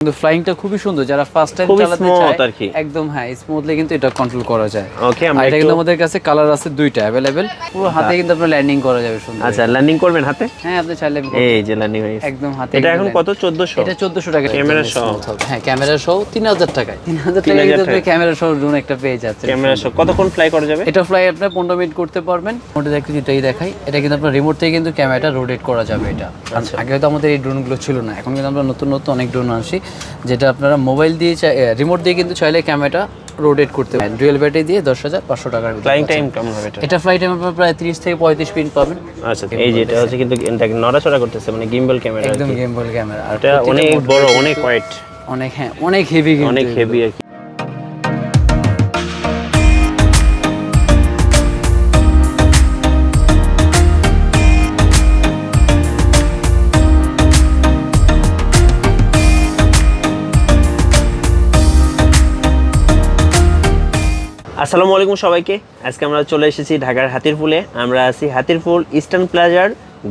কিন্তু ফ্লাইংটা খুবই সুন্দর, যারা ফার্স্ট টাইম চালাতে চায় একদম হ্যাঁ স্মুথলি কিন্তু এটা কন্ট্রোল করা যায়। ওকে, আর এটা কিন্তু আমাদের কাছে কালার আছে দুইটা अवेलेबल, পুরো হাতে কিন্তু আপনারা ল্যান্ডিং করা যাবে সুন্দর। আচ্ছা, ল্যান্ডিং করবেন হাতে? হ্যাঁ, আপনি চাইলে এই যে ল্যান্ডিং হয়ে গেছে একদম হাতে। এটা এখন কত? 1400? এটা 1400 টাকা ক্যামেরা সহ। হ্যাঁ, ক্যামেরা সহ 3000 টাকায়। 3000 টাকায় কিন্তু আপনি ক্যামেরা সহ ড্রোন একটা পেয়ে যাচ্ছেন। ক্যামেরা সহ কতক্ষণ ফ্লাই করা যাবে? এটা ফ্লাই আপনি 15 মিনিট করতে পারবেন। ওটা দেখতে যেটাই দেখাই, এটা কিন্তু আপনার রিমোট থেকে কিন্তু ক্যামেরাটা রোটেট করা যাবে এটা। আগে তো আমাদের এই ড্রোনগুলো ছিল না, এখন কিন্তু আমরা নতুন নতুন অনেক ড্রোন আনছি যেটা আপনারা মোবাইল দিয়ে রিমোট দিয়ে কিন্তু চাইলে ক্যামেরাটা রোটেট করতে পারেন। ডুয়াল ব্যাটারি দিয়ে 10,500 টাকার। ফ্লাইং টাইম কেমন হবে এটা? এটা ফ্লাই টাইম আপনারা প্রায় 30 থেকে 35 মিনিট পাবেন। আচ্ছা, এই যে এটা হচ্ছে কিন্তু এটাকে নড়াচড়া করতেছে, মানে গিম্বল ক্যামেরা। একদম গিম্বল ক্যামেরা। আর এটা অনেক বড়, অনেক ওয়েট, অনেক হ্যাঁ অনেক হেভি, কিন্তু অনেক হেভি আর কি। আসসালামু আলাইকুম সবাইকে। আজকে আমরা চলে এসেছি ঢাকার হাতিরপুলে। আমরা আছি হাতিরপুল ইস্টার্ন প্লাজার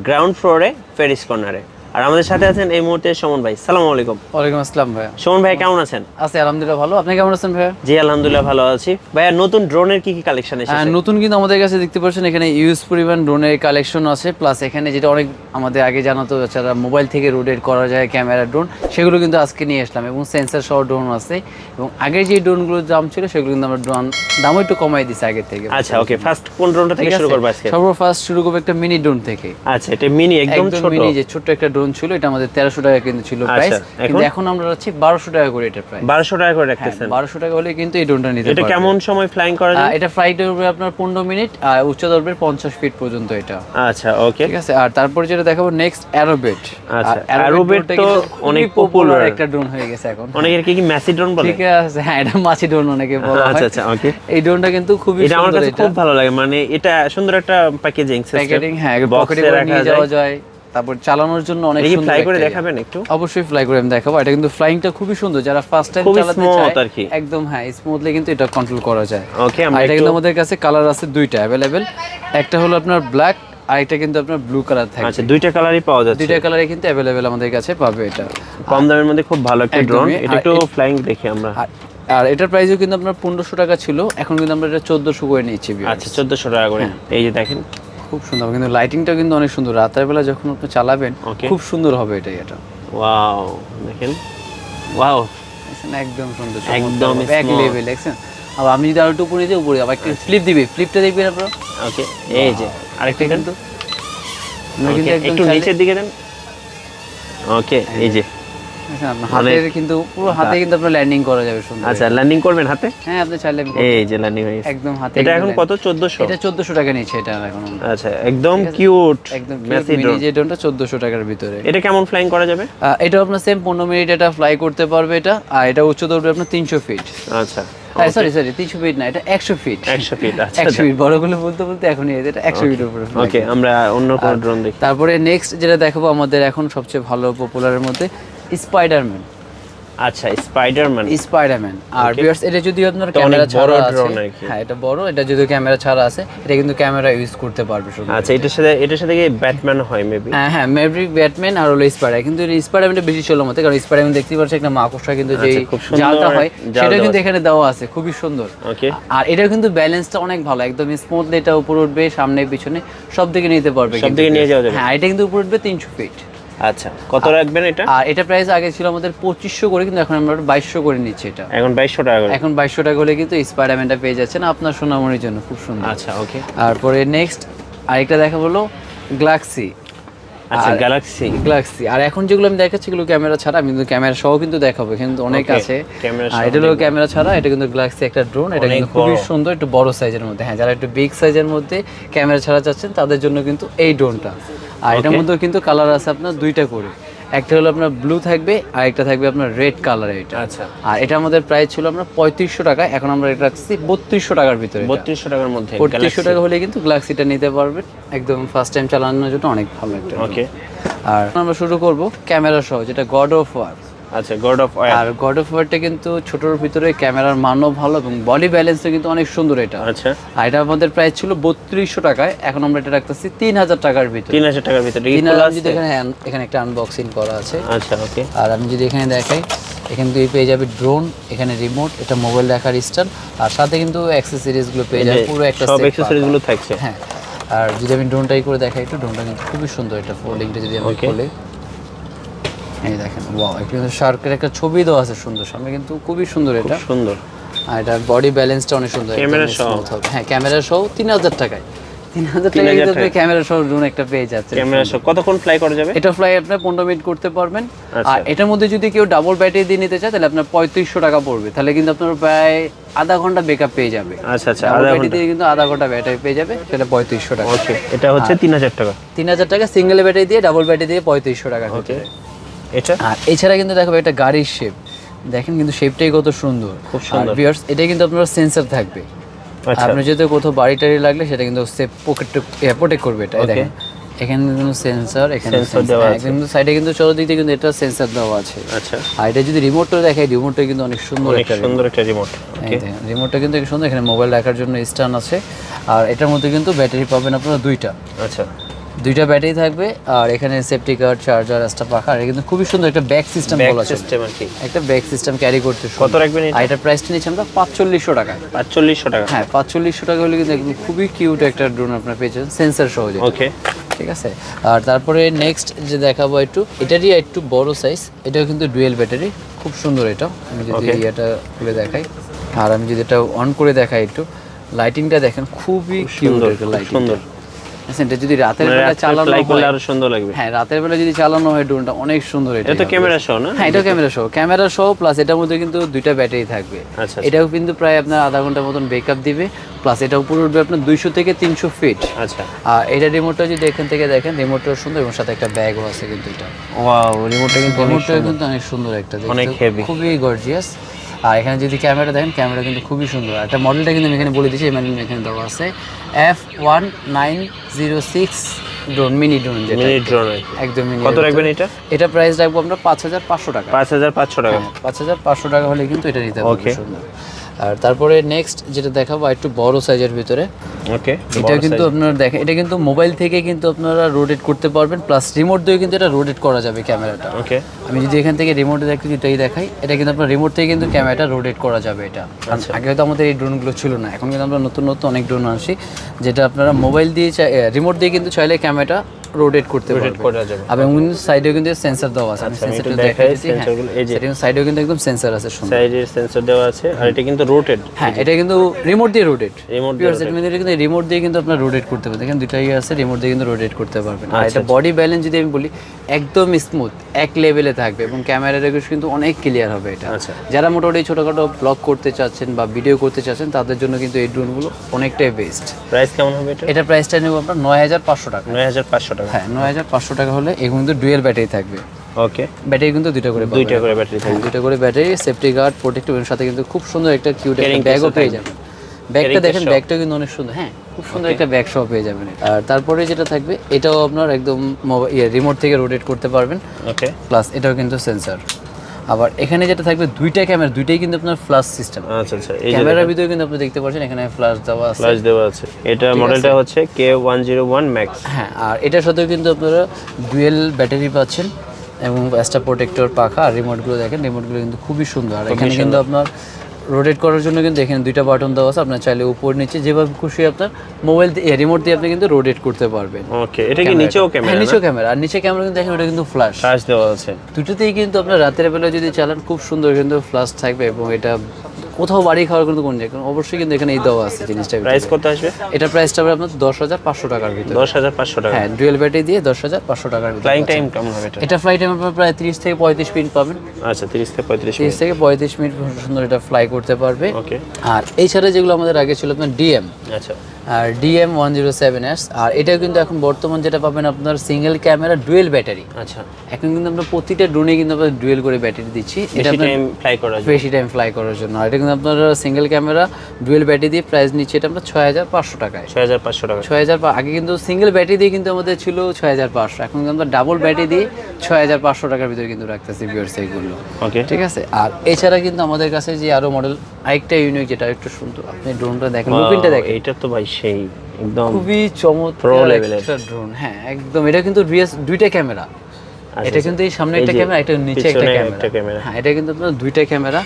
গ্রাউন্ড ফ্লোরে ফেরিস কর্নারে। আর আমাদের সাথে আছেন এই মুহূর্তে সুমন ভাই। আসসালামু আলাইকুম। ওয়ালাইকুম আসসালাম ভাইয়া। সুমন ভাই কেমন আছেন? আছি আলহামদুলিল্লাহ ভালো, আপনি কেমন আছেন ভাইয়া? জি আলহামদুলিল্লাহ ভালো আছি। ভাইয়া নতুন ড্রোনের কি কি কালেকশন এসেছে? নতুন কিন্তু আমাদের কাছে দেখতে পাচ্ছেন এখানে ইউজ পরিমাণ ড্রোনের কালেকশন আছে, প্লাস এখানে যেটা অনেক আমাদের আগে জানাতো যারা মোবাইল থেকে রোটেট করা যায় ক্যামেরা ড্রোন, সেগুলো কিন্তু আজকে নিয়ে আসলাম। এবং সেন্সর সহ ড্রোন আছে, এবং আগের যে ড্রোনগুলোর দাম ছিল সেগুলো কিন্তু আমরা দামও একটু কমাই দিছি আগের থেকে। আচ্ছা ওকে, ফার্স্ট কোন ড্রোনটা থেকে শুরু করব আজকে? সর্বফার্স্ট শুরু করব একটা মিনি ড্রোন থেকে। আচ্ছা, এটা মিনি, একদম ছোট মিনি, যে ছোট একটা ড্রোন ছিল, এটা আমাদের 1300 টাকা কিন্তু ছিল প্রাইস, কিন্তু এখন আমরা যাচ্ছি 1200 টাকা করে এটা প্রাইস। 1200 টাকা করে রাখতেছেন? 1200 টাকা হলে কিন্তু এই ড্রোনটা নিতে পারবেন। এটা কেমন সময় ফ্লাইং করা যায়? এটা ফ্লাইট হবে আপনার 15 মিনিট, আর উচ্চতা হবে 50 ফিট পর্যন্ত এটা। আচ্ছা ওকে, ঠিক আছে। আর তারপর যেটা দেখাবো নেক্সট অ্যারোবেট। আচ্ছা, অ্যারোবেট তো অনেক পপুলার একটা ড্রোন হয়ে গেছে এখন। অনেকের কি ম্যাসি ড্রোন বলে? ঠিক আছে, হ্যাঁ এটা মাছি ড্রোন অনেকে বলে। আচ্ছা আচ্ছা ওকে, এই ড্রোনটা কিন্তু খুবই সুন্দর, এটা আমার কাছে খুব ভালো লাগে। মানে এটা সুন্দর একটা প্যাকেজিং সিস্টেম, হ্যাঁ পকেটে করে নিয়ে যাওয়া যায়, তারপর চালানোর জন্য অনেক সুন্দর। ফ্লাই করে দেখাবেন একটু? অবশ্যই ফ্লাই করে আমি দেখাবো। এটা কিন্তু ফ্লাইংটা খুবই সুন্দর, যারা ফার্স্ট টাইম চালাতে চায় একদম হ্যাঁ স্মুথলি কিন্তু এটা কন্ট্রোল করা যায়। ওকে, আর এটা কিন্তু আমাদের কাছে কালার আছে দুইটা अवेलेबल, একটা হলো আপনার ব্ল্যাক, আর একটা কিন্তু আপনার ব্লু কালার থাকে। আচ্ছা, দুইটা কালারই পাওয়া যাচ্ছে? দুইটা কালারই কিন্তু अवेलेबल আমাদের কাছে পাবে। এটা কম দামের মধ্যে খুব ভালো একটা ড্রোন। এটা একটু ফ্লাইং দেখি আমরা। আর এটার প্রাইসও কিন্তু আপনার 1500 টাকা ছিল, এখন কিন্তু আমরা এটা 1400 করে নিয়েছি। আচ্ছা, 1400 টাকা করে। এই যে দেখেন খুব সুন্দর, কিন্তু লাইটিংটা কিন্তু অনেক সুন্দর। রাতের বেলা যখন আপনি চালাবেন খুব সুন্দর হবে এটা। ওয়াও, দেখেন ওয়াও, একদম সুন্দর, একদম এক লেভেল দেখছেন। আর আমি যদি আরো একটু উপরে দিই, উপরে আবার একটা ফ্লিপ দিবে, ফ্লিপটা দেখবেন আপনারা। ওকে, এই যে আরেকটা কিন্তু একটু নিচের দিকে দেন। ওকে, এই যে হাতের কিন্তু পুরো হাতে কিন্তু আপনার ল্যান্ডিং করা যাবে সুন্দর। আচ্ছা, ল্যান্ডিং করবেন হাতে? হ্যাঁ, আপনি চাইলে। এই যে ল্যান্ডিং হয়ে গেছে একদম হাতে। এটা এখন কত? 1400? এটা 1400 টাকা নিচ্ছে এটা এখন। আচ্ছা, একদম কিউট, একদম মেসি ড্রোন। যে ড্রোনটা 1400 টাকার ভিতরে। এটা কেমন ফ্লাইং করা যাবে? এটা আপনার সেম 15 মিনিট এটা ফ্লাই করতে পারবে এটা। আর এটা উচ্চতা হবে আপনার 300 ফিট। আচ্ছা সরি 300 ফিট না, এটা 100 ফিট। 100 ফিট, আচ্ছা 100 ফিট বড়গুলো বলতে বলতে এখনই এটা 100 ফিটের উপরে। ওকে, আমরা অন্য কোন ড্রোন দেখি। তারপরে নেক্সট যেটা দেখাবো আমাদের এখন সবচেয়ে ভালো পপুলারের মধ্যে স্পাইডারম্যান। আচ্ছা, স্পাইডারম্যান। আর ভিউয়ার্স, এটা যদি আপনার ক্যামেরা ছাড়া আছে, হ্যাঁ এটা বড়, এটা যদি ক্যামেরা ছাড়া আছে, এটা কিন্তু ক্যামেরা ইউজ করতে পারবে শুধু। আচ্ছা, এটার সাথে কি ব্যাটম্যান হয় মেবি? হ্যাঁ মেবি ব্যাটম্যান আর হলো স্পাইডার, কিন্তু স্পাইডারম্যানটা বেশি চলে মতে, কারণ স্পাইডারম্যান দেখতে পাচ্ছেন একটা মাকড়সা কিন্তু যে জালটা হয় সেটা কিন্তু এখানে দেওয়া আছে, খুবই সুন্দর। ওকে, আর এটা কিন্তু ব্যালেন্সটা অনেক ভালো, একদম স্মুথলি এটা উপরে উঠবে, সামনে পিছনে সব দিকে নিতে পারবে, সব দিকে নিয়ে যাওয়া যাবে। হ্যাঁ, এটা কিন্তু উপরে উঠবে 300 ফিট। আচ্ছা, কত রাখবেন এটা? আর এটা প্রাইস আগে ছিল আমাদের 2500 করে, কিন্তু এখন আমরা 2200 করে নিচ্ছি এটা। এখন 2200 টাকা করে। এখন 2200 টাকা হলে কিন্তু স্পাইডারম্যানটা পেয়ে যাচ্ছেন আপনার সোনামণির জন্য, খুব সুন্দর। আচ্ছা ওকে, তারপরে নেক্সট আরেকটা দেখা হলো গ্যালাক্সি। আচ্ছা, গ্যালাক্সি। আর এখন যেগুলো আমি দেখাচ্ছি এগুলো ক্যামেরা ছাড়া, আমি কিন্তু ক্যামেরা সহ কিন্তু দেখাবো, কিন্তু অনেক আছে। আর এটা হলো ক্যামেরা ছাড়া, এটা কিন্তু গ্যালাক্সি একটা ড্রোন। এটা কিন্তু খুবই সুন্দর, একটু বড় সাইজের মধ্যে। হ্যাঁ, যারা একটু বিগ সাইজের মধ্যে ক্যামেরা ছাড়া চাচ্ছেন তাদের জন্য কিন্তু এই ড্রোনটা। আর এটার মধ্যে কিন্তু কালার আছে আপনার দুইটা করে, একটা হলো আপনার ব্লু থাকবে আর একটা থাকবে আপনার রেড কালার এটা। আচ্ছা, আর এটা আমাদের প্রাইস ছিল আমরা 3500 টাকা, এখন আমরা এটা রাখছি 3200 টাকার ভিতরে। 3200 টাকার মধ্যে 3200 টাকা হলে কিন্তু গ্যালাক্সিটা নিতে পারবেন, একদম ফার্স্ট টাইম চালানোর জন্য অনেক ভালো একটা। ওকে, আর আমরা শুরু করব ক্যামেরা সহ, যেটা গড অফ ওয়ার। আচ্ছা, গড অফ ওয়ার। আর গড অফ ওয়ারটা কিন্তু ছোটর ভিতরে ক্যামেরার মানও ভালো এবং বডি ব্যালেন্সও কিন্তু অনেক সুন্দর এটা। আচ্ছা, আর এটা আমাদের প্রাইস ছিল 3200 টাকায়, এখন আমরা এটা রাখতেছি 3000 টাকার ভিতরে। 3000 টাকার ভিতরে। যদি এখানে একটা আনবক্সিং করা আছে। আচ্ছা ওকে, আর আমি যদি এখানে দেখাই, এখানে তুই পেয়ে যাবে ড্রোন, এখানে রিমোট, এটা মোবাইল রাখার স্ট্যান্ড, আর সাথে কিন্তু অ্যাক্সেসরিজগুলো পেয়ে যাবে পুরো একটা সব সেট অ্যাক্সেসরিজগুলো থাকছে। হ্যাঁ, আর যদি আমি ড্রোনটাই করে দেখাই একটু, ড্রোনটা কিন্তু খুবই সুন্দর, এটা ফোল্ডিংটা যদি আমি খুলে এই দেখেন, ওয়াও, এটা কিন্তু শার্কের একটা ছবি দেওয়া আছে সুন্দর, সামনে কিন্তু খুবই সুন্দর, এটা সুন্দর। আর এটা বডি ব্যালেন্সটা অনেক সুন্দর, ক্যামেরা সহ। হ্যাঁ, ক্যামেরা সহ 3000 টাকায়, 3000 টাকায় কিন্তু আপনি ক্যামেরা সহ ড্রোন একটা পেয়ে যাচ্ছেন। ক্যামেরা সহ কতক্ষণ ফ্লাই করা যাবে? এটা ফ্লাই আপনি 15 মিনিট করতে পারবেন। আর এটার মধ্যে যদি কেউ ডাবল ব্যাটারি দিয়ে নিতে চায় তাহলে আপনার 3500 টাকা পড়বে, তাহলে কিন্তু আপনার প্রায় আধা ঘন্টা ব্যাকআপ পেয়ে যাবে। আচ্ছা, ডাবল ব্যাটারি দিয়ে কিন্তু আধা ঘন্টা ব্যাটারি পেয়ে যাবে, সেটা 3500 টাকা। ওকে, এটা হচ্ছে 3000 টাকা। 3000 টাকা সিঙ্গেল ব্যাটারি দিয়ে, ডাবল ব্যাটারি দিয়ে 3500 টাকা। ওকে, এটা আর এছাড়া কিন্তু দেখো একটা গাড়ির শেপ, দেখেন কিন্তু শেপটাই কত সুন্দর, খুব সুন্দর। ভিউয়ার্স, এটা কিন্তু আপনার সেন্সর থাকবে, আপনি যদি কোথাও বাড়ি টাড়ি লাগলে সেটা কিন্তু সেফ প্রোটেক্ট করবে। এটা দেখেন, এখানে কিন্তু সেন্সর, এখানে সেন্সর দেওয়া আছে, কিন্তু সাইডে কিন্তু চতুর্দিকে কিন্তু এটা সেন্সর দেওয়া আছে। আচ্ছা, আর এটা যদি রিমোটটা দেখাই, রিমোটটা কিন্তু অনেক সুন্দর একটা রিমোট। ওকে, রিমোটটা কিন্তু অনেক সুন্দর, এখানে মোবাইল রাখার জন্য স্ট্যান্ড আছে। আর এটার মধ্যে কিন্তু ব্যাটারি পাবেন আপনারা দুইটা। আচ্ছা, দুইটা ব্যাটারি থাকবে, আর এখানে সেফটি কার্ড, চার্জার, একটা পাখা, আর কিন্তু খুবই সুন্দর একটা ব্যাগ সিস্টেম বলা আছে, একটা ব্যাগ সিস্টেম ক্যারি করতে। কত রাখবেন এটা? আর এটার প্রাইসটা নিচ্ছি আমরা 4500 টাকা। 4500 টাকা? হ্যাঁ, 4500 টাকা হলে কিন্তু একদম খুবই কিউট একটা ড্রোন আপনারা পেয়েছেন, সেন্সর সহ। ওকে, ঠিক আছে। আর তারপরে নেক্সট যে দেখাবো এটারই একটু বড় সাইজ, এটাও কিন্তু ডুয়েল ব্যাটারি, খুব সুন্দর। এটা আমি যদি এটা খুলে দেখাই, আর আমি যদি এটা অন করে দেখাই, একটু লাইটিংটা দেখেন, খুবই কিউট একটা লাইটিং, সুন্দর। এটা যদি রাতের বেলা চালানো হয় আরো সুন্দর লাগবে। হ্যাঁ, রাতের বেলা যদি চালানো হয় ড্রোনটা অনেক সুন্দর। এটা তো ক্যামেরা সহ না? হ্যাঁ, এটা ক্যামেরা সহ প্লাস এটার মধ্যে কিন্তু দুইটা ব্যাটারি থাকবে। এটাও কিন্তু প্রায় আপনার আধা ঘন্টার মতন ব্যাকআপ দিবে, প্লাস এটা উপরে উঠবে আপনার 200 থেকে 300 ফিট। আচ্ছা, আর এটা রিমোটটা যদি এখান থেকে দেখেন, রিমোটটা সুন্দর এবং সাথে একটা ব্যাগও আছে কিন্তু। এটা ওয়াও, রিমোটটা কিন্তু অনেক সুন্দর, একটা অনেক হেভি, খুবই গর্জিয়াস। আর এখানে যদি ক্যামেরা দেখেন, ক্যামেরা কিন্তু খুবই সুন্দর। একটা মডেলটা কিন্তু আমি এখানে বলে দিচ্ছি, এখানে দেওয়া আছে F1906 ড্রোন, মিনি ড্রোন, যেটা মিনি ড্রোন একদম মিনি। কত রাখবেন এটা? এটা প্রাইস রাখবো আমরা 5500 টাকা। 5500 টাকা? 5500 টাকা হলে কিন্তু এটা নিতে পারবেন, সুন্দর। আর তারপরে নেক্সট যেটা দেখাবো একটু বড় সাইজের ভিতরে। ওকে, এটা কিন্তু আপনারা দেখেন, এটা কিন্তু মোবাইল থেকে কিন্তু আপনারা রোটেট করতে পারবেন, প্লাস রিমোট দিয়ে কিন্তু এটা রোটেট করা যাবে ক্যামেরাটা। ওকে, আমি যদি এখান থেকে রিমোটে এটাই দেখাই, এটা কিন্তু আপনার রিমোট থেকে কিন্তু ক্যামেরাটা রোটেট করা যাবে। এটা আগে তো আমাদের এই ড্রোনগুলো ছিল না, এখন কিন্তু আমরা নতুন নতুন অনেক ড্রোন আনছি, যেটা আপনারা মোবাইল দিয়ে রিমোট দিয়ে কিন্তু চাইলে ক্যামেরাটা রোটেট করতে পারবেন। এবং সাইডেও কিন্তু সেন্সর দেওয়া আছে, আমি সেন্সরটা দেখাইছি। হ্যাঁ, সাইডেও কিন্তু একদম সেন্সর আছে, সুন্দর সাইডে সেন্সর দেওয়া আছে। আর এটা কিন্তু রোটেট। হ্যাঁ, এটা কিন্তু রিমোট দিয়ে রোটেট, কিন্তু রিমোট দিয়ে কিন্তু আপনারা রোটেট করতে পারবেন। দেখেন দুটাই আছে, রিমোট দিয়ে কিন্তু রোটেট করতে পারবেন। আর এটা বডি ব্যালেন্স যদি আমি বলি, একদম স্মুথ, এক লেভেলে থাকবে এবং ক্যামেরা রেগুলেশন কিন্তু অনেক ক্লিয়ার হবে। এটা যারা মোটামুটি ছোটখাটো ব্লগ করতে চাচ্ছেন বা ভিডিও করতে চাচ্ছেন, তাদের জন্য কিন্তু এই ড্রোনগুলো অনেকটাই বেস্ট। প্রাইস কেমন হবে এটা? এটা প্রাইসটা নেব আমরা 9500 টাকা। 9500 টাকা? হ্যাঁ, 9500 টাকা হলে এগুলো কিন্তু ডুয়েল ব্যাটারি থাকবে। ওকে, ব্যাটারি কিন্তু দুইটা করে ব্যাটারি থাকবে, দুইটা করে ব্যাটারি, সেফটি গার্ড, প্রোটেক্টিভ, এর সাথে কিন্তু খুব সুন্দর একটা কিউট একটা ব্যাগও পেয়ে যাবেন। ব্যাগটা দেখেন, ব্যাগটা কিন্তু অনেক সুন্দর। হ্যাঁ, খুব সুন্দর একটা ব্যাগ সহ পেয়ে যাবেন। আর তারপরে যেটা থাকবে, এটাও আপনার একদম রিমোট থেকে রোটেট করতে পারবেন। ওকে, প্লাস এটাও কিন্তু সেন্সর। আবার এখানে যেটা থাকবে, দুইটা ক্যামেরা, দুইটাই কিন্তু আপনার ফ্ল্যাশ সিস্টেম। আচ্ছা আচ্ছা, এই ক্যামেরার ভিতরে কিন্তু আপনি দেখতে পাচ্ছেন এখানে ফ্ল্যাশ দেওয়া আছে। এটা মডেলটা হচ্ছে K101 Max। হ্যাঁ, আর এটার সাথেও কিন্তু আপনারা ডুয়েল ব্যাটারি পাচ্ছেন এবং এক্সট্রা প্রোটেক্টর, পাখা। আর রিমোটগুলো দেখেন, রিমোটগুলো কিন্তু খুবই সুন্দর। আর এখানে কিন্তু আপনার রোটেট করার জন্য কিন্তু এখানে দুইটা বাটন দেওয়া আছে, আপনার চাইলে উপর নিচে যেভাবে খুশি আপনার মোবাইল দিয়ে রিমোট দিয়ে আপনি কিন্তু রোটেট করতে পারবেন। ওকে, এটা কি নিচেও ক্যামেরা? হ্যাঁ, নিচেও ক্যামেরা। আর নিচে ক্যামেরা কিন্তু দেখেন, ওটা কিন্তু ফ্ল্যাশ দেওয়া আছে। দুটোতেই কিন্তু আপনার রাতের বেলা যদি চালান, খুব সুন্দর কিন্তু ফ্ল্যাশ থাকবে। এবং এটা কোথাও বাড়ি খাওয়ার কিন্তু কোন জায়গায় অবশ্যই কিন্তু এখানে এই দেওয়া আছে জিনিসটা। প্রাইস কত আসবে? এটা প্রাইসটা হবে আপনার 10500 টাকার ভিতরে। 10500 টাকা? হ্যাঁ, ডুয়েল ব্যাটারি দিয়ে 10500 টাকার ভিতরে। ফ্লাইং টাইম কেমন হবে এটা? এটা ফ্লাই টাইম আপনার প্রায় 30 থেকে 35 মিনিট পাবেন। আচ্ছা, 30 থেকে 35 মিনিট। 30 থেকে 35 মিনিট সুন্দর এটা ফ্লাই করতে পারবে। ওকে, আর এছাড়া যেগুলো আমাদের আগে ছিল আপনার ডিএম। আচ্ছা, আর DM107S। আর এটাও কিন্তু এখন বর্তমান যেটা পাবেন আপনার সিঙ্গেল ক্যামেরা ডুয়েল ব্যাটারি। আচ্ছা, এখন কিন্তু আমরা প্রতিটা ড্রোনে কিন্তু আমরা ডুয়েল করে ব্যাটারি দিচ্ছি, এটা আপনার বেশি টাইম ফ্লাই করার জন্য। আর এটা কিন্তু আপনার সিঙ্গেল ক্যামেরা ডুয়েল ব্যাটারি দিয়ে প্রাইস নিচ্ছে এটা আমরা 6500 টাকায়। 6500 টাকা? 6000। আগে কিন্তু সিঙ্গেল ব্যাটারি দিয়ে কিন্তু আমাদের ছিল 6500, এখন কিন্তু আমরা ডাবল ব্যাটারি দিয়ে 6500 টাকার ভিতরে কিন্তু রাখতেছি ভিউয়ার্স এইগুলো। ওকে, ঠিক আছে। আর এছাড়া কিন্তু আমাদের কাছে যে আরো মডেল আরেকটা ইউনিক, যেটা একটু সুন্দর, আপনি ড্রোনটা দেখেন, লুকিংটা দেখেন, এটা তো ভাই সেই একদম খুবই চমৎকার একটা ড্রোন। হ্যাঁ, একদম। এটা কিন্তু দুইটা ক্যামেরা। এটা কিন্তু এই সামনে একটা ক্যামেরা, এটা নিচে একটা ক্যামেরা। হ্যাঁ, এটা কিন্তু আপনার দুইটা ক্যামেরা।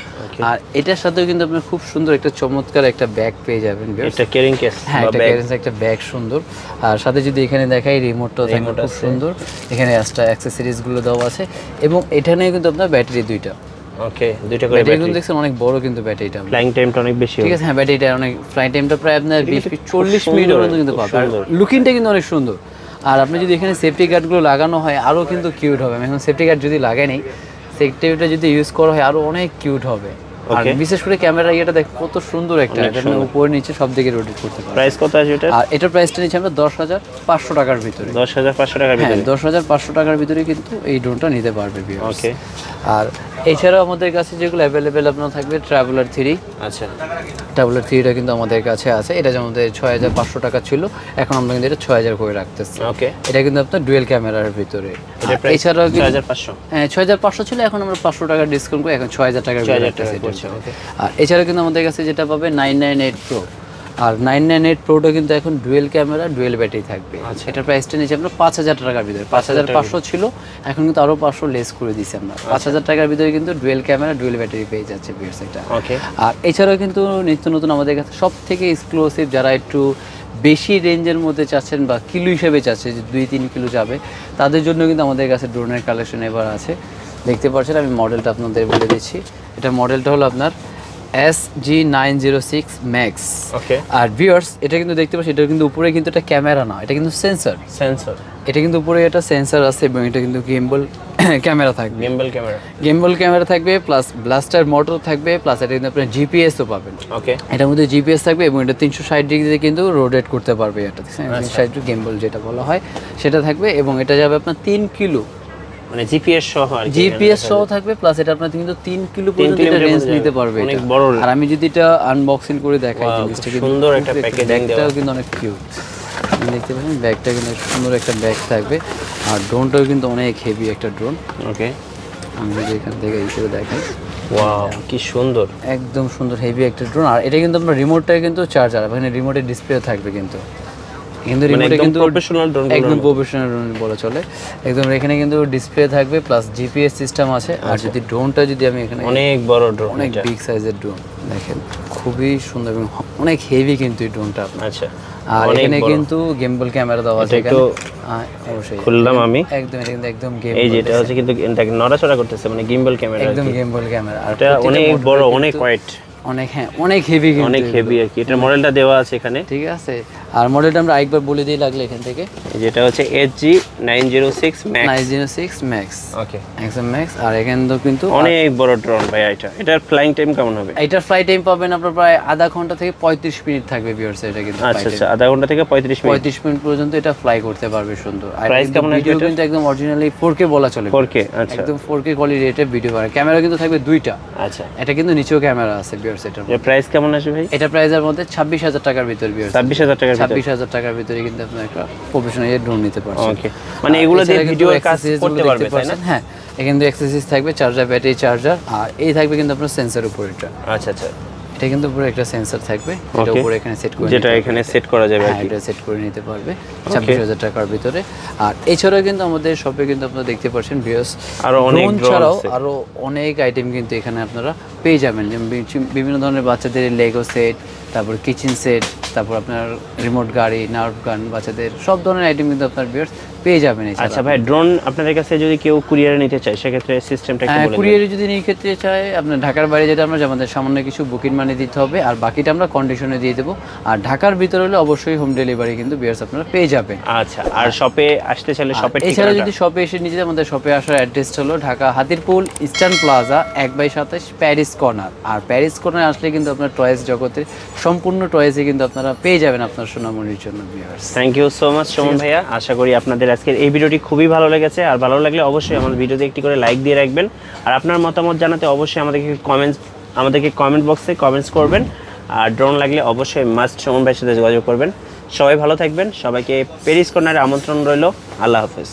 আর এটার সাথেও কিন্তু আপনি খুব সুন্দর একটা চমৎকার একটা ব্যাগ পেয়ে যাবেন। এটা ক্যারিং কেস, হ্যাঁ, এটা ক্যারিং একটা ব্যাগ সুন্দর। আর সাথে যদি এখানে দেখাই রিমোটটাও থাকবে খুব সুন্দর। এখানে এক্সট্রা অ্যাকসেসরিজ গুলো দেওয়া আছে এবং এখানে কিন্তু আপনার ব্যাটারি দুইটা। ওকে, দুইটা করে ব্যাটারি কিন্তু দেখছেন অনেক বড় কিন্তু ব্যাটারিটা। ফ্লাইং টাইমটা অনেক বেশি। ঠিক আছে, হ্যাঁ ব্যাটারিটা অনেক, ফ্লাইং টাইমটা প্রায় আপনার 20-40 মিনিটের মতো কিন্তু পাবেন। আর লুকিংটা কিন্তু অনেক সুন্দর। আর আপনি যদি এখানে সেফটি গার্ডগুলো লাগানো হয় আরও কিন্তু কিউট হবে। আমি এখন সেফটি গার্ড যদি লাগাই নেই, সেফটি গার্ডটা যদি ইউজ করা হয় আরও অনেক কিউট হবে। আর বিশেষ করে ক্যামেরা ইয়েটা দেখ কত সুন্দর একটা, এটা উপরে নিচে সব দিকে রোটেট করতে পারবে। প্রাইস কত আছে এটা? আর এটার প্রাইসটা নিচ্ছে আমরা 10,500 টাকার ভিতরে। 10,500 টাকার ভিতরে? হ্যাঁ, 10,500 টাকার ভিতরে কিন্তু এই ড্রোনটা নিতে পারবে ভিউয়ার্স। ওকে। আর এছাড়াও আমাদের কাছে যেগুলো অ্যাভেলেবেল আপনার থাকবে ট্রাভেলার 3। আচ্ছা, ট্রাভেলার 3টা কিন্তু আমাদের কাছে আছে। এটা যেমন 6,500 টাকা ছিল, এখন আমরা কিন্তু এটা 6,000 করে রাখতেছি। ওকে। এটা কিন্তু আপনার ডুয়েল ক্যামেরার ভিতরে। এছাড়াও 6,500, হ্যাঁ 6,500 ছিল, এখন আমরা 500 টাকা ডিসকাউন্ট করে এখন 6,000 টাকার ভিতরে রাখতেছি। আর এছাড়াও কিন্তু আমাদের কাছে যেটা পাবে 998 প্রো। আর 998 প্রোটা কিন্তু এখন ডুয়েল ক্যামেরা, ডুয়েল ব্যাটারি থাকবে। আচ্ছা, এটার প্রাইসটা নিচে আমরা 5,000 টাকার ভিতরে। 5,500 ছিল, এখন কিন্তু আরো 500 লেস করে দিয়েছি আমরা। 5,000 টাকার ভিতরে কিন্তু ডুয়েল ক্যামেরা, ডুয়েল ব্যাটারি পেয়ে যাচ্ছে ভিউয়ার্স এটা। ওকে। আর এছাড়াও কিন্তু নিত্য নতুন আমাদের কাছে সব থেকে এক্সক্লুসিভ, যারা একটু বেশি রেঞ্জের মধ্যে চাচ্ছেন বা কিলো হিসেবে চাচ্ছে যে 2-3 কিলো যাবে, তাদের জন্য কিন্তু আমাদের কাছে ড্রোনের কালেকশন এবার আছে। দেখতে পাচ্ছেন, আমি মডেলটা আপনাদের বলে দিচ্ছি। এটা মডেলটা হলো আপনার SG906 Max। ওকে। আর ভিউয়ার্স এটা কিন্তু দেখতে পাচ্ছেন, এটা কিন্তু উপরে কিন্তু এটা ক্যামেরা না, এটা কিন্তু সেন্সর। এটা কিন্তু উপরে এটা সেন্সর আছে এবং এটা কিন্তু গিম্বল ক্যামেরা থাকবে। গিম্বল ক্যামেরা থাকবে, প্লাস ব্লাস্টার মোটর থাকবে, প্লাস এটা কিন্তু আপনি জিপিএসও পাবেন। ওকে। এটার মধ্যে জিপিএস থাকবে এবং এটা 360 ডিগ্রিতে কিন্তু রোটেট করতে পারবে। এটা 360 ডিগ্রি গিম্বল যেটা বলা হয় সেটা থাকবে এবং এটা যাবে আপনার 3 কিলো, মানে জিপিএস সহ। আর জিপিএস সহ থাকবে, প্লাস এটা আপনার কিন্তু 3 কিলো পর্যন্ত এটা রেঞ্জ নিতে পারবে। অনেক বড়। আর আমি যদি এটা আনবক্সিং করে দেখাই, জিনিসটা কিন্তু সুন্দর একটা প্যাকেজিং দেওয়া, ব্যাগটাও কিন্তু অনেক কিউট। দেখতে পাচ্ছেন ব্যাগটা কিন্তু সুন্দর একটা ব্যাগ থাকবে। আর ড্রোনটাও কিন্তু অনেক হেভি একটা ড্রোন। ওকে, আমি যদি এখান থেকে হিসেবে দেখাই, ওয়াও কি সুন্দর, একদম সুন্দর হেভি একটা ড্রোন। আর এটা কিন্তু আপনার রিমোটটা কিন্তু চার্জার, এখানে রিমোটের ডিসপ্লে থাকবে কিন্তু রিমোটে কিন্তু প্রফেশনাল ড্রোন, একদম প্রফেশনাল ড্রোন বলা চলে। একদম এখানে কিন্তু ডিসপ্লে থাকবে, প্লাস জিপিএস সিস্টেম আছে। আর যদি ড্রোনটা যদি আমি এখানে, অনেক বড় ড্রোন, অনেক বিগ সাইজের ড্রোন দেখেন, খুবই সুন্দর এবং অনেক হেভি কিন্তু এই ড্রোনটা আপনার। আচ্ছা। আর এখানে কিন্তু গিম্বল ক্যামেরা দেওয়া আছে। একটু অবশ্যই খুললাম আমি, একদম এটা কিন্তু একদম গিম্বল। এই যেটা হচ্ছে কিন্তু নড়াচড়া করতেছে, মানে গিম্বল ক্যামেরা, একদম গিম্বল ক্যামেরা। আর এটা অনেক বড়, অনেক ওয়েট, অনেক, হ্যাঁ অনেক হেভি, অনেক হেভি আর কি। এটার মডেলটা দেওয়া আছে এখানে, ঠিক আছে। আর মডেলটা আমরা আরেকবার বলে দিই লাগলে এখান থেকে, যেটা হচ্ছে SG906 Max। 906 Max। ওকে, একদম ম্যাক্স। আর এখানে তো কিন্তু অনেক বড় ড্রোন ভাই। এটার ফ্লাইং টাইম কেমন হবে? এটার ফ্লাইট টাইম পাবেন আপনার প্রায় আধা ঘন্টা থেকে 35 মিনিট থাকবে ভিউয়ার্স। এটা কিন্তু আচ্ছা আচ্ছা, আধা ঘন্টা থেকে 35 মিনিট পর্যন্ত এটা ফ্লাই করতে পারবে সুন্দর। আর প্রাইস কেমন আছে? ভিডিও কিন্তু একদম অরিজিনালি 4K বলা চলে। 4K, আচ্ছা, একদম 4K কোয়ালিটি রেটের ভিডিও পাবে। ক্যামেরা কিন্তু থাকবে দুইটা। আচ্ছা, এটা কিন্তু নিচেও ক্যামেরা আছে ভিউয়ার্স। এটার প্রাইস কেমন আসবে ভাই? এটা প্রাইসের মধ্যে 26,000 টাকার ভিতর ভিউয়ার্স। 26,000 টাকার ভিতর? 26,000 টাকার ভিতরে কিন্তু আপনি একটা প্রফেশনাল ড্রোন নিতে পারছেন। ওকে, মানে এগুলো দিয়ে ভিডিও কাজ করতে পারবে তাই না? হ্যাঁ, এখানে কিন্তু অ্যাক্সেসরিজ থাকবে, চার্জার, ব্যাটারি চার্জার। আর এই থাকবে কিন্তু আপনার সেন্সর উপরে এটা। আচ্ছা আচ্ছা, এটা কিন্তু পুরো একটা সেন্সর থাকবে, এটা উপরে এখানে সেট করে, যেটা এখানে সেট করা যাবে আর কি। এটা সেট করে নিতে পারবে 26,000 টাকার ভিতরে। আর এছাড়াও কিন্তু আমাদের শপে কিন্তু আপনারা দেখতে পাচ্ছেন ভিউয়ার্স, আরো অনেক ড্রোন ছাড়াও আরো অনেক আইটেম কিন্তু এখানে আপনারা পেয়ে যাবেন। যেমন বিভিন্ন ধরনের বাচ্চাদের লেগো সেট, তারপর কিচেন সেট, তারপর আপনার রিমোট গাড়ি, নার্ভ গান, বাচ্চাদের সব ধরনের আইটেম কিন্তু আপনার ভিউয়ার্স পেয়ে যাবেন। আচ্ছা ভাই, ড্রোন আপনাদের কাছে যদি কেউ কুরিয়ারে নিতে চায় সেক্ষেত্রে সিস্টেমটা কি বলেন? কুরিয়ারে যদি নিয়ে ক্ষেত্রে চায়, আপনার ঢাকার বাইরে যেটা আমরা আমাদের সামান্য কিছু বুকিং মানি দিতে হবে, আর বাকিটা আমরা কন্ডিশনে দিয়ে দেবো। আর ঢাকার ভিতরে হলে অবশ্যই হোম ডেলিভারি কিন্তু ভিউয়ার্স আপনারা পেয়ে যাবেন। আচ্ছা, আর শপে আসতে চাইলে শপের ঠিকানা? এছাড়া যদি শপে এসে নিতে চান, আমাদের শপে আসার অ্যাড্রেস হলো Dhaka Hatirpool Eastern Plaza 1/27 Paris Corner. আর প্যারিস কর্নার আসলে কিন্তু আপনার টয়েস জগতের সম্পূর্ণ টয়েসই কিন্তু আপনারা পেয়ে যাবেন আপনার সোনামণির জন্য viewers. Thank you so much Suman ভাইয়া। আশা করি আপনাদের আজকের এই ভিডিওটি খুবই ভালো লেগেছে। আর ভালো লাগলে অবশ্যই আমাদের ভিডিওতে একটি করে লাইক দিয়ে রাখবেন। আর আপনার মতামত জানাতে অবশ্যই আমাদেরকে কমেন্ট বক্সে কমেন্টস করবেন। আর ড্রোন লাগলে অবশ্যই মাস্ট সুমন ভাইয়ের সাথে যোগাযোগ করবেন। সবাই ভালো থাকবেন, সবাইকে প্যারিস কর্নারে আমন্ত্রণ রইল। আল্লাহ হাফেজ।